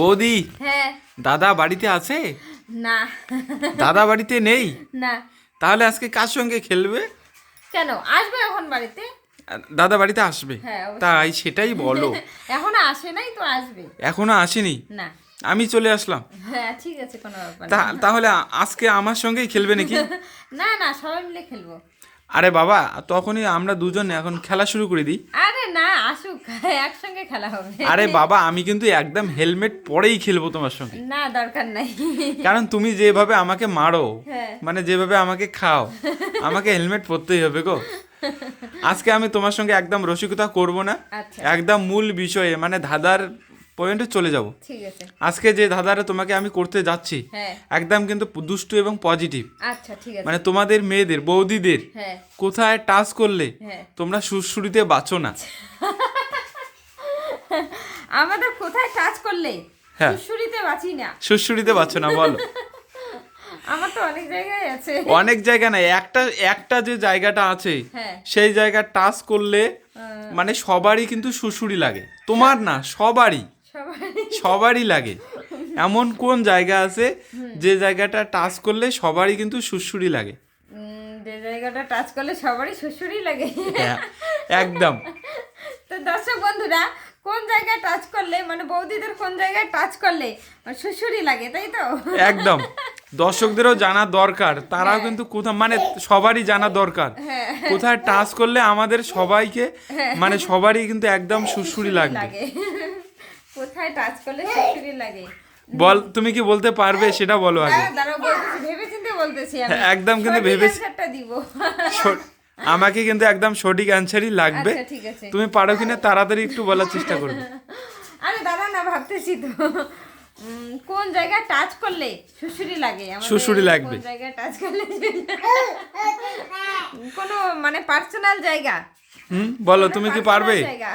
বৌদি, হ্যাঁ। দাদা বাড়িতে আছে? না। দাদা বাড়িতে নেই? না। তাহলে আজকে কার সঙ্গে খেলবে? কেন আসবে এখন বাড়িতে? দাদা বাড়িতে আসবে? হ্যাঁ, অবশ্যই। তাই সেটাই বলো। এখনো আসে নাই তো আসবে। এখনো আসেনি? না। আমি চলে আসলাম। হ্যাঁ ঠিক আছে, কোনো ব্যাপার না। তাহলে আজকে আমার সঙ্গেই খেলবে নাকি? না না, সবাই মিলে খেলবো। আরে বাবা, তখনই আমরা দুজন এখন খেলা শুরু করে দিই। আরে না, আসুক, একসঙ্গে খেলা হবে। আরে বাবা, আমি কিন্তু একদম হেলমেট পরেই খেলবো তোমার সঙ্গে। না, দরকার নাই। কারণ তুমি যেভাবে আমাকে মারো, হ্যাঁ। মানে যেভাবে আমাকে খাও, আমাকে হেলমেট পরতেই হবে গো। আজকে আমি তোমার সঙ্গে একদম রসিকতা করব না। আচ্ছা। একদম মূল বিষয়ে মানে ধাঁধার পয়েন্টে চলে যাব। ঠিক আছে। আজকে যে ধাঁধাটা তোমাকে আমি করতে যাচ্ছি, হ্যাঁ। একদম কিন্তু দুষ্টু এবং পজিটিভ। আচ্ছা ঠিক আছে। মানে তোমাদের মেয়েদের, বৌদিদের হ্যাঁ। কোথায় টাচ করলে হ্যাঁ। তোমরা সুড়সুড়িতে বাঁচো না। আমাদের কোথায় টাচ করলে হ্যাঁ। সুড়সুড়িতে বাঁচি না? সুড়সুড়িতে বাঁচো না, বলো। আমার তো অনেক জায়গায় আছে। অনেক জায়গা নাই, একটা যে জায়গাটা আছে, হ্যাঁ। সেই জায়গা টাচ করলে মানে সবারই কিন্তু সুড়সুড়ি লাগে। তোমার না, সবারই সবারই লাগে। এমন কোন জায়গা আছে যে জায়গাটা টাচ করলে সবারই কিন্তু সুড়সুড়ি লাগে? যে জায়গাটা টাচ করলে সবারই সুড়সুড়ি লাগে। হ্যাঁ, একদম। তো দর্শক বন্ধুরা, কোন জায়গায় টাচ করলে মানে বৌদিদের কোন জায়গায় টাচ করলে সুড়সুড়ি লাগে, তাই তো? একদম। দর্শকদেরও জানা দরকার, তারাও কিন্তু কোথাও মানে সবারই জানা দরকার কোথায় টাচ করলে আমাদের সবাইকে মানে সবারই কিন্তু একদম সুড়সুড়ি লাগবে। কোথায় টাচ করলে সুড়সুড়ি লাগে? বল, তুমি কি বলতে পারবে সেটা বলো আগে। দাঁড়াও বলতেছি, ভেবেচিন্তে বলতেছি আমি। একদম কিন্তু ভেবে অ্যানসারটা দিব। আমাকে কিন্তু একদম সঠিক অ্যান্সারই লাগবে। আচ্ছা ঠিক আছে। তুমি পারো কিনা তাড়াতাড়ি একটু বলার চেষ্টা করবে। আরে দাঁড়া না, ভাবতেছি তো। কোন জায়গায় টাচ করলে সুড়সুড়ি লাগে? সুড়সুড়ি লাগবে। কোন জায়গায় টাচ করলে কোনো মানে পার্সোনাল জায়গা? বলো, তুমি কি পারবে? জায়গা।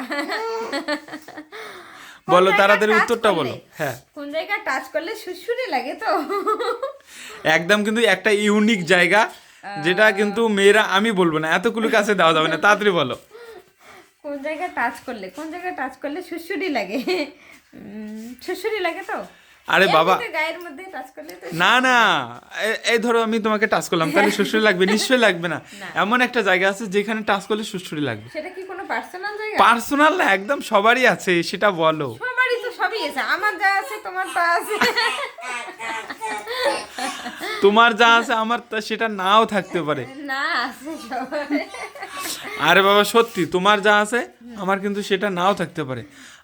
বলো তাড়াতাড়ি উত্তরটা বলো। হ্যাঁ, কোন জায়গায় টাচ করলে সুড়সুড়ি লাগে তো? একদম কিন্তু একটা ইউনিক জায়গা, যেটা কিন্তু মেয়েরা, আমি বলবো না, এতগুলো কাছে দেওয়া যাবে না, তাড়াতাড়ি বলো। কোন জায়গায় টাচ করলে সুড়সুড়ি লাগে? সুড়সুড়ি লাগে তো? আরে বাবা, গায়ের মধ্যে টাচ করলে তো না না, এই ধরো আমি তোমাকে টাচ করলাম, তাহলে সুড়সুড়ি লাগবে? নিশ্চয়ই লাগবে না। এমন একটা জায়গা আছে যেখানে টাচ করলে সুড়সুড়ি লাগবে। সেটা কি কোনো পার্সোনাল জায়গা? পার্সোনাল না, একদম সবারই আছে, সেটা বলো। সবারই তো সবই আছে, আমার যা আছে তোমার তা আছে। তোমার যা আছে আমার সেটা নাও থাকতে পারে। না, আছে সবার। আরে বাবা, সত্যি তোমার যা আছে আমার কিন্তু সেটা নাও থাকতে পারে,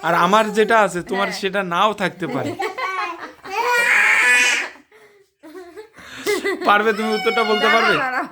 আর আমার যেটা আছে তোমার সেটা নাও থাকতে পারে। পারবে? তুমি উত্তরটা বলতে পারবে? দাঁড়াও।